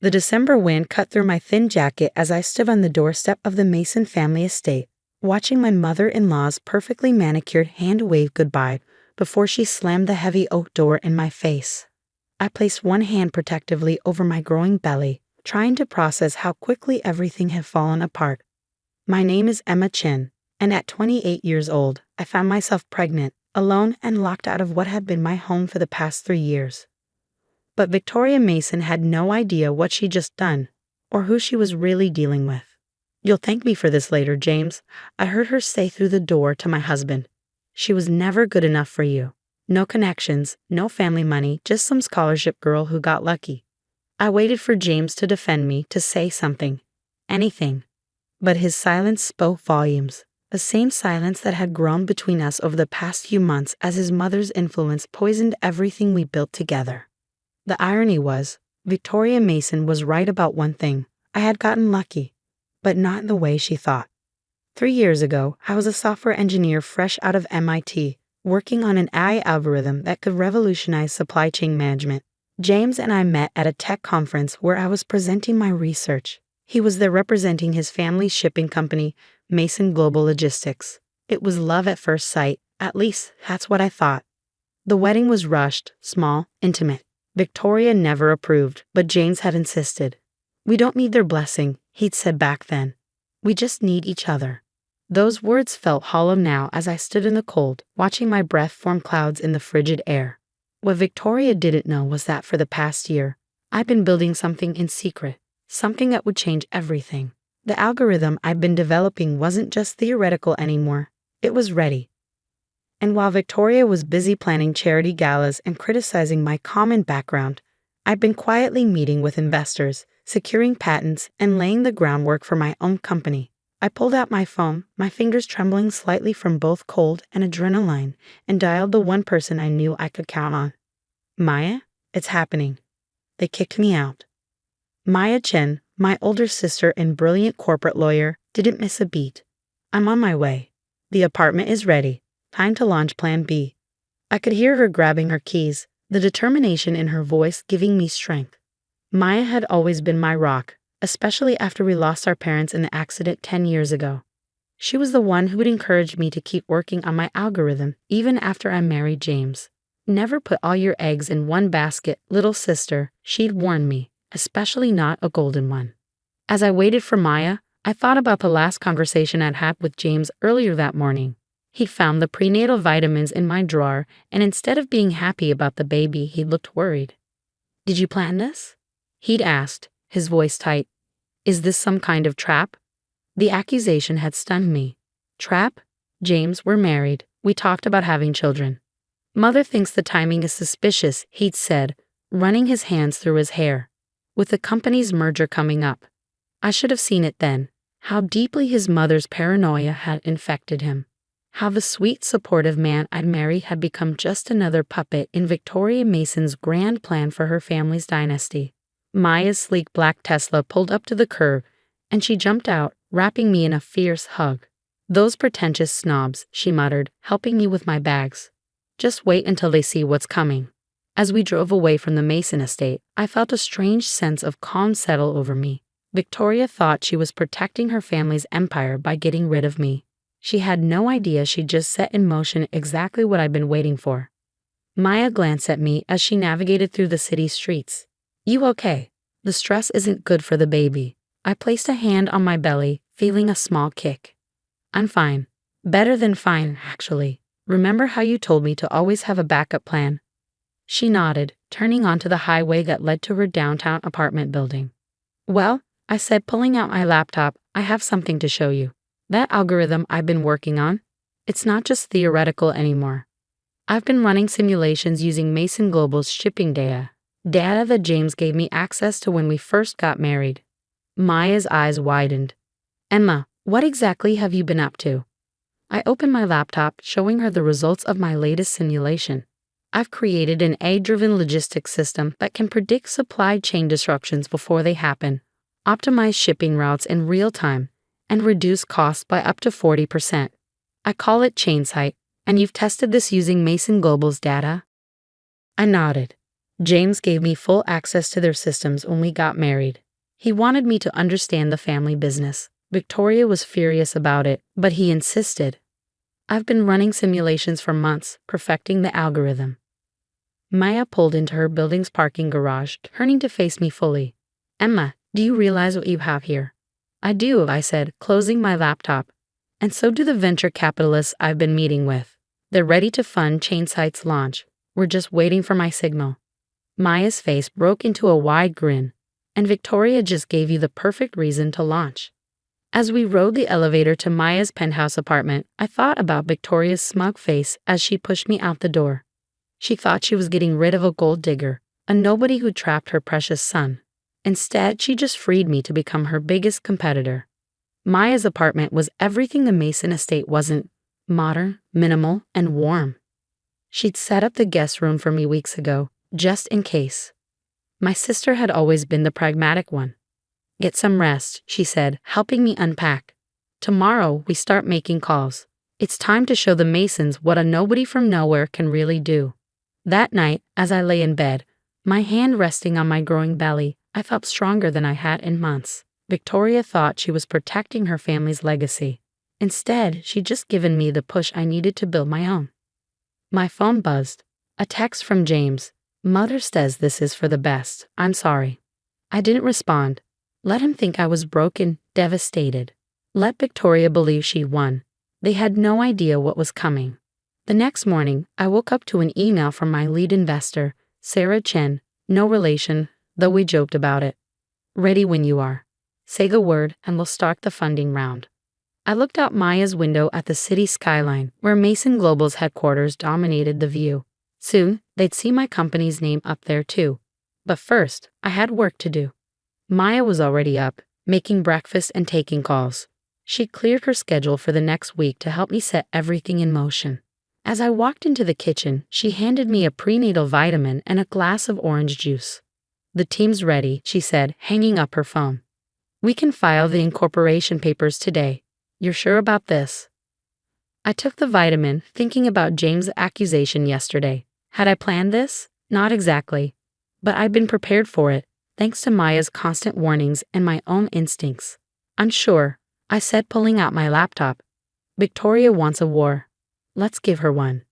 The December wind cut through my thin jacket as I stood on the doorstep of the Mason family estate, watching my mother-in-law's perfectly manicured hand wave goodbye before she slammed the heavy oak door in my face. I placed one hand protectively over my growing belly, trying to process how quickly everything had fallen apart. My name is Emma Chen, and at 28 years old, I found myself pregnant, alone, and locked out of what had been my home for the past 3 years. But Victoria Mason had no idea what she'd just done, or who she was really dealing with. "You'll thank me for this later, James," I heard her say through the door to my husband. "She was never good enough for you. No connections, no family money, just some scholarship girl who got lucky." I waited for James to defend me, to say something. Anything. But his silence spoke volumes. The same silence that had grown between us over the past few months as his mother's influence poisoned everything we built together. The irony was, Victoria Mason was right about one thing. I had gotten lucky, but not in the way she thought. 3 years ago, I was a software engineer fresh out of MIT, working on an AI algorithm that could revolutionize supply chain management. James and I met at a tech conference where I was presenting my research. He was there representing his family's shipping company, Mason Global Logistics. It was love at first sight, at least that's what I thought. The wedding was rushed, small, intimate. Victoria never approved, but James had insisted. "We don't need their blessing," he'd said back then. "We just need each other." Those words felt hollow now as I stood in the cold, watching my breath form clouds in the frigid air. What Victoria didn't know was that for the past year, I'd been building something in secret, something that would change everything. The algorithm I'd been developing wasn't just theoretical anymore, it was ready. And while Victoria was busy planning charity galas and criticizing my common background, I'd been quietly meeting with investors, securing patents, and laying the groundwork for my own company. I pulled out my phone, my fingers trembling slightly from both cold and adrenaline, and dialed the one person I knew I could count on. "Maya, it's happening." They kicked me out. Maya Chen, my older sister and brilliant corporate lawyer, didn't miss a beat. "I'm on my way. The apartment is ready. Time to launch Plan B." I could hear her grabbing her keys, the determination in her voice giving me strength. Maya had always been my rock, especially after we lost our parents in the accident 10 years ago. She was the one who had encouraged me to keep working on my algorithm even after I married James. "Never put all your eggs in one basket, little sister," she'd warned me, especially not a golden one. As I waited for Maya, I thought about the last conversation I'd had with James earlier that morning. He found the prenatal vitamins in my drawer, and instead of being happy about the baby, he looked worried. "Did you plan this?" he'd asked, his voice tight. "Is this some kind of trap?" The accusation had stunned me. Trap? "James, we're married. We talked about having children." "Mother thinks the timing is suspicious," he'd said, running his hands through his hair. "With the company's merger coming up." I should have seen it then, how deeply his mother's paranoia had infected him. How the sweet, supportive man I'd married had become just another puppet in Victoria Mason's grand plan for her family's dynasty. Maya's sleek black Tesla pulled up to the curb, and she jumped out, wrapping me in a fierce hug. "Those pretentious snobs," she muttered, helping me with my bags. "Just wait until they see what's coming." As we drove away from the Mason estate, I felt a strange sense of calm settle over me. Victoria thought she was protecting her family's empire by getting rid of me. She had no idea she'd just set in motion exactly what I'd been waiting for. Maya glanced at me as she navigated through the city streets. "You okay? The stress isn't good for the baby." I placed a hand on my belly, feeling a small kick. "I'm fine. Better than fine, actually. Remember how you told me to always have a backup plan?" She nodded, turning onto the highway that led to her downtown apartment building. "Well," I said, pulling out my laptop, "I have something to show you. That algorithm I've been working on, it's not just theoretical anymore. I've been running simulations using Mason Global's shipping data that James gave me access to when we first got married." Maya's eyes widened. "Emma, what exactly have you been up to?" I opened my laptop, showing her the results of my latest simulation. "I've created an AI-driven logistics system that can predict supply chain disruptions before they happen, optimize shipping routes in real time, and reduce costs by up to 40%. I call it ChainSight, and you've tested this using Mason Global's data?" I nodded. James gave me full access to their systems when we got married. He wanted me to understand the family business. Victoria was furious about it, but he insisted. I've been running simulations for months, perfecting the algorithm. Maya pulled into her building's parking garage, turning to face me fully. Emma, do you realize what you have here? I do, I said, closing my laptop. And so do the venture capitalists I've been meeting with. They're ready to fund Chainsite's launch. We're just waiting for my signal. Maya's face broke into a wide grin. And Victoria just gave you the perfect reason to launch. As we rode the elevator to Maya's penthouse apartment, I thought about Victoria's smug face as she pushed me out the door. She thought she was getting rid of a gold digger, a nobody who trapped her precious son. Instead, she just freed me to become her biggest competitor. Maya's apartment was everything the Mason estate wasn't: modern, minimal, and warm. She'd set up the guest room for me weeks ago, just in case. My sister had always been the pragmatic one. Get some rest, she said, helping me unpack. Tomorrow, we start making calls. It's time to show the Masons what a nobody from nowhere can really do. That night, as I lay in bed, my hand resting on my growing belly, I felt stronger than I had in months. Victoria thought she was protecting her family's legacy. Instead, she'd just given me the push I needed to build my own. My phone buzzed. A text from James. Mother says this is for the best. I'm sorry. I didn't respond. Let him think I was broken, devastated. Let Victoria believe she won. They had no idea what was coming. The next morning, I woke up to an email from my lead investor, Emma Chen, no relation, though we joked about it. Ready when you are. Say the word and we'll start the funding round. I looked out Maya's window at the city skyline, where Mason Global's headquarters dominated the view. Soon, they'd see my company's name up there too. But first, I had work to do. Maya was already up, making breakfast and taking calls. She cleared her schedule for the next week to help me set everything in motion. As I walked into the kitchen, she handed me a prenatal vitamin and a glass of orange juice. The team's ready, she said, hanging up her phone. We can file the incorporation papers today. You're sure about this? I took the vitamin, thinking about James' accusation yesterday. Had I planned this? Not exactly. But I'd been prepared for it, thanks to Maya's constant warnings and my own instincts. Unsure, I said, pulling out my laptop. Victoria wants a war. Let's give her one.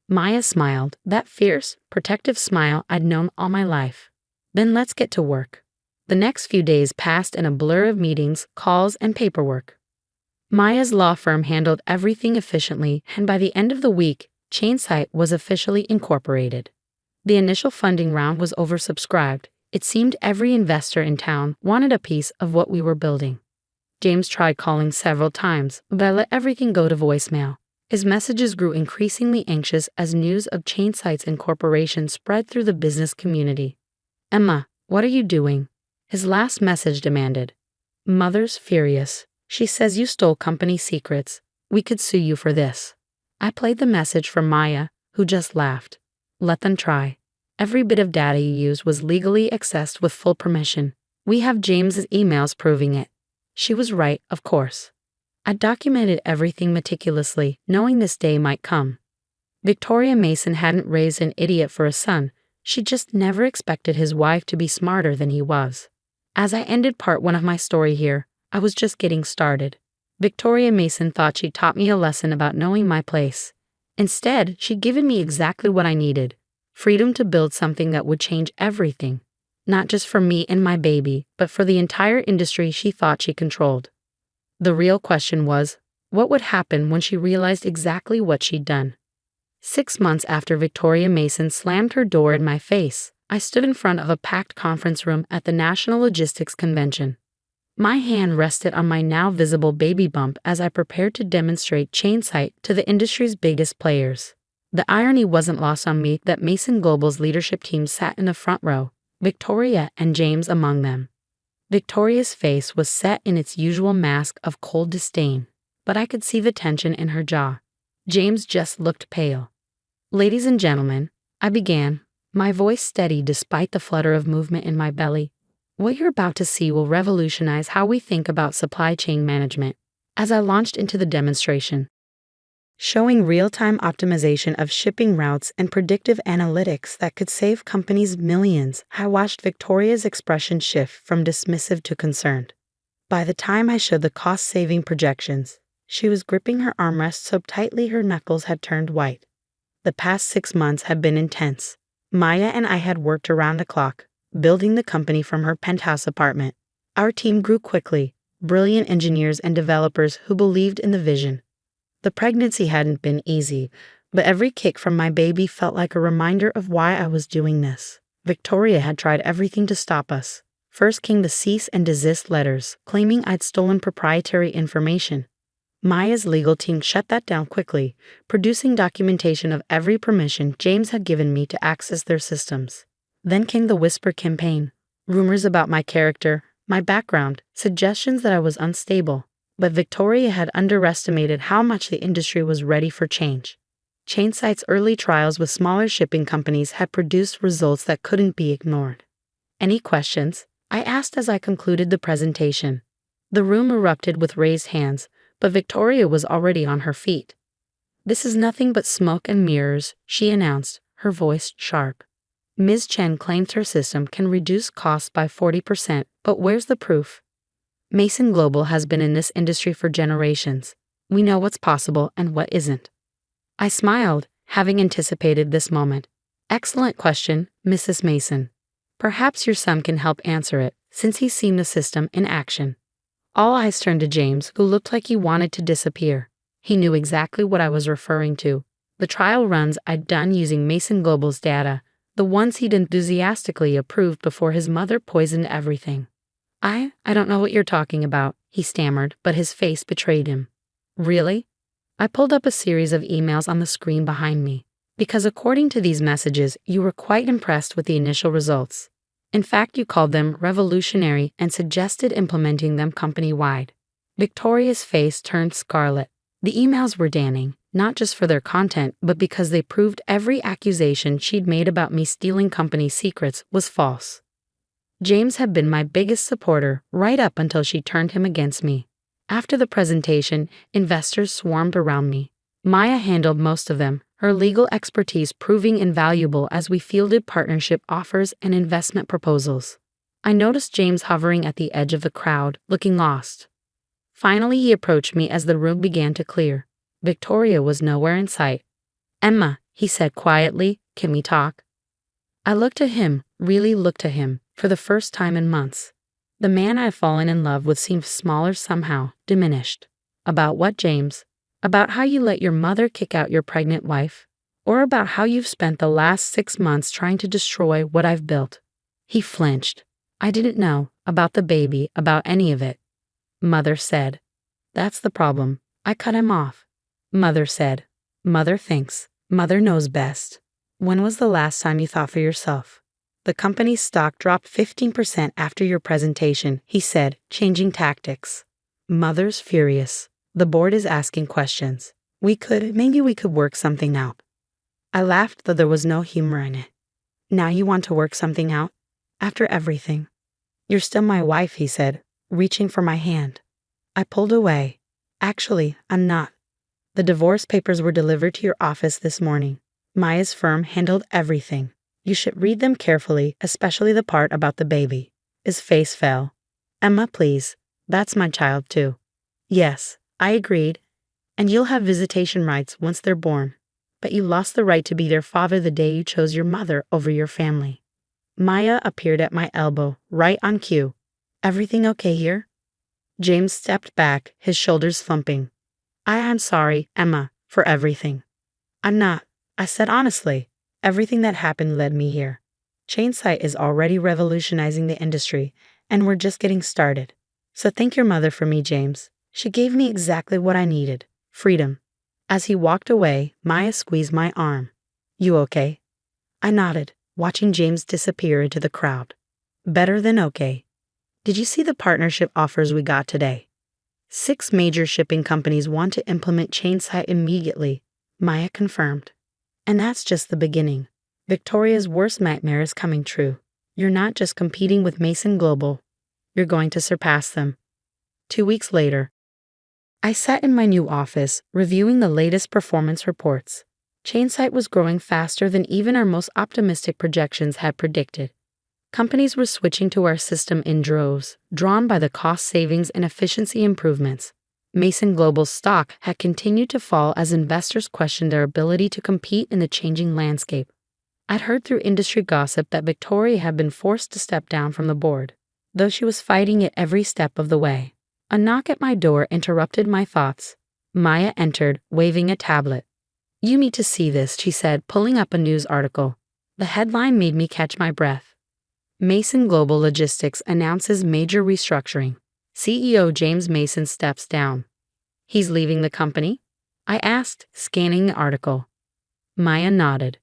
Maya smiled, that fierce, protective smile I'd known all my life. Then let's get to work. The next few days passed in a blur of meetings, calls, and paperwork. Maya's law firm handled everything efficiently, and by the end of the week, Chainsite was officially incorporated. The initial funding round was oversubscribed. It seemed every investor in town wanted a piece of what we were building. James tried calling several times, but I let everything go to voicemail. His messages grew increasingly anxious as news of Chainsite's incorporation spread through the business community. Emma, what are you doing? His last message demanded. Mother's furious. She says you stole company secrets. We could sue you for this. I played the message for Maya, who just laughed. Let them try. Every bit of data you used was legally accessed with full permission. We have James's emails proving it. She was right, of course. I documented everything meticulously, knowing this day might come. Victoria Mason hadn't raised an idiot for a son. She just never expected his wife to be smarter than he was. As I ended part one of my story here, I was just getting started. Victoria Mason thought she'd taught me a lesson about knowing my place. Instead, she'd given me exactly what I needed. Freedom to build something that would change everything. Not just for me and my baby, but for the entire industry she thought she controlled. The real question was, what would happen when she realized exactly what she'd done? 6 months after Victoria Mason slammed her door in my face, I stood in front of a packed conference room at the National Logistics Convention. My hand rested on my now visible baby bump as I prepared to demonstrate Chainsite to the industry's biggest players. The irony wasn't lost on me that Mason Global's leadership team sat in the front row, Victoria and James among them. Victoria's face was set in its usual mask of cold disdain, but I could see the tension in her jaw. James just looked pale. Ladies and gentlemen, I began, my voice steady despite the flutter of movement in my belly. What you're about to see will revolutionize how we think about supply chain management. As I launched into the demonstration, showing real-time optimization of shipping routes and predictive analytics that could save companies millions. I watched Victoria's expression shift from dismissive to concerned. By the time I showed the cost-saving projections, she was gripping her armrest so tightly her knuckles had turned white. The past 6 months had been intense. Maya and I had worked around the clock, building the company from her penthouse apartment. Our team grew quickly, brilliant engineers and developers who believed in the vision. The pregnancy hadn't been easy, but every kick from my baby felt like a reminder of why I was doing this. Victoria had tried everything to stop us. First came the cease and desist letters, claiming I'd stolen proprietary information. Maya's legal team shut that down quickly, producing documentation of every permission James had given me to access their systems. Then came the whisper campaign, rumors about my character, my background, suggestions that I was unstable. But Victoria had underestimated how much the industry was ready for change. Chainsight's early trials with smaller shipping companies had produced results that couldn't be ignored. "Any questions?" I asked as I concluded the presentation. The room erupted with raised hands, but Victoria was already on her feet. "This is nothing but smoke and mirrors," she announced, her voice sharp. "Ms. Chen claims her system can reduce costs by 40%, but where's the proof? Mason Global has been in this industry for generations. We know what's possible and what isn't." I smiled, having anticipated this moment. "Excellent question, Mrs. Mason. Perhaps your son can help answer it, since he's seen the system in action." All eyes turned to James, who looked like he wanted to disappear. He knew exactly what I was referring to. The trial runs I'd done using Mason Global's data, the ones he'd enthusiastically approved before his mother poisoned everything. I don't know what you're talking about," he stammered, but his face betrayed him. "Really?" I pulled up a series of emails on the screen behind me. "Because according to these messages, you were quite impressed with the initial results. In fact, you called them revolutionary and suggested implementing them company-wide." Victoria's face turned scarlet. The emails were damning, not just for their content, but because they proved every accusation she'd made about me stealing company secrets was false. James had been my biggest supporter right up until she turned him against me. After the presentation, investors swarmed around me. Maya handled most of them, her legal expertise proving invaluable as we fielded partnership offers and investment proposals. I noticed James hovering at the edge of the crowd, looking lost. Finally, he approached me as the room began to clear. Victoria was nowhere in sight. "Emma," he said quietly, "can we talk?" I looked at him, really looked at him, for the first time in months. The man I'd fallen in love with seemed smaller somehow, diminished. "About what, James? About how you let your mother kick out your pregnant wife? Or about how you've spent the last 6 months trying to destroy what I've built?" He flinched. "I didn't know about the baby, about any of it." Mother said. "That's the problem." I cut him off. Mother said. "Mother thinks. Mother knows best. When was the last time you thought for yourself?" "The company's stock dropped 15% after your presentation," he said, changing tactics. Mother's furious. "The board is asking questions. Maybe we could work something out." I laughed, though there was no humor in it. "Now you want to work something out? After everything?" "You're still my wife," he said, reaching for my hand. I pulled away. "Actually, I'm not. The divorce papers were delivered to your office this morning. Maya's firm handled everything. You should read them carefully, especially the part about the baby." His face fell. "Emma, please. That's my child, too." "Yes," I agreed. "And you'll have visitation rights once they're born. But you lost the right to be their father the day you chose your mother over your family." Maya appeared at my elbow, right on cue. "Everything okay here?" James stepped back, his shoulders thumping. I'm sorry, Emma, for everything." "I'm not," I said honestly. "Everything that happened led me here. Chainsight is already revolutionizing the industry, and we're just getting started. So thank your mother for me, James. She gave me exactly what I needed, freedom." As he walked away, Maya squeezed my arm. "You okay?" I nodded, watching James disappear into the crowd. "Better than okay. Did you see the partnership offers we got today? 6 major shipping companies want to implement Chainsight immediately," Maya confirmed. "And that's just the beginning. Victoria's worst nightmare is coming true. You're not just competing with Mason Global. You're going to surpass them." 2 weeks later, I sat in my new office, reviewing the latest performance reports. Chainsight was growing faster than even our most optimistic projections had predicted. Companies were switching to our system in droves, drawn by the cost savings and efficiency improvements. Mason Global's stock had continued to fall as investors questioned their ability to compete in the changing landscape. I'd heard through industry gossip that Victoria had been forced to step down from the board, though she was fighting it every step of the way. A knock at my door interrupted my thoughts. Maya entered, waving a tablet. "You need to see this," she said, pulling up a news article. The headline made me catch my breath. Mason Global Logistics announces major restructuring. CEO James Mason steps down. He's leaving the company? I asked, scanning the article. Maya nodded.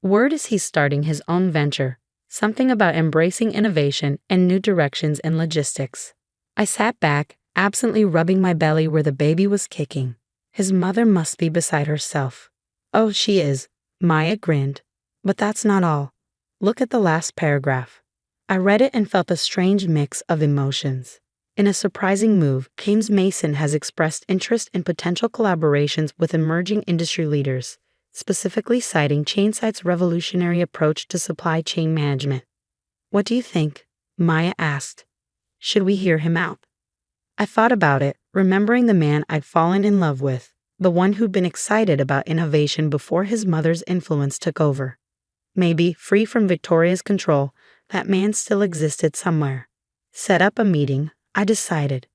Word is he's starting his own venture, something about embracing innovation and new directions in logistics. I sat back, absently rubbing my belly where the baby was kicking. His mother must be beside herself. Oh, she is, Maya grinned. But that's not all. Look at the last paragraph. I read it and felt a strange mix of emotions. In a surprising move, James Mason has expressed interest in potential collaborations with emerging industry leaders, specifically citing Chainsight's revolutionary approach to supply chain management. What do you think? Maya asked. Should we hear him out? I thought about it, remembering the man I'd fallen in love with, the one who'd been excited about innovation before his mother's influence took over. Maybe, free from Victoria's control, that man still existed somewhere. Set up a meeting, I decided.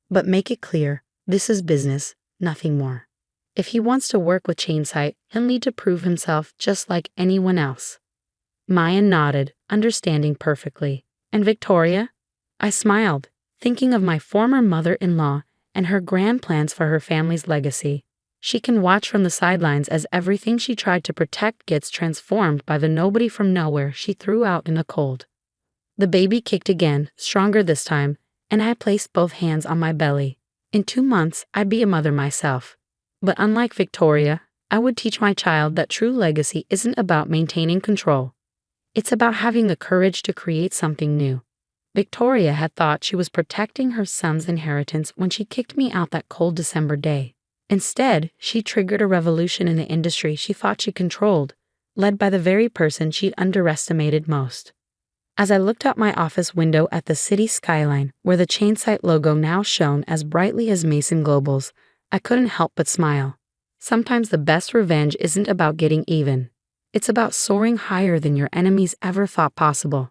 But make it clear, this is business, nothing more. If he wants to work with Chainsight, he'll need to prove himself just like anyone else. Maya nodded, understanding perfectly. And Victoria? I smiled, thinking of my former mother-in-law and her grand plans for her family's legacy. She can watch from the sidelines as everything she tried to protect gets transformed by the nobody from nowhere she threw out in the cold. The baby kicked again, stronger this time, and I placed both hands on my belly. In 2 months, I'd be a mother myself. But unlike Victoria, I would teach my child that true legacy isn't about maintaining control. It's about having the courage to create something new. Victoria had thought she was protecting her son's inheritance when she kicked me out that cold December day. Instead, she triggered a revolution in the industry she thought she controlled, led by the very person she'd underestimated most. As I looked out my office window at the city skyline, where the Chainsight logo now shone as brightly as Mason Global's, I couldn't help but smile. Sometimes the best revenge isn't about getting even. It's about soaring higher than your enemies ever thought possible.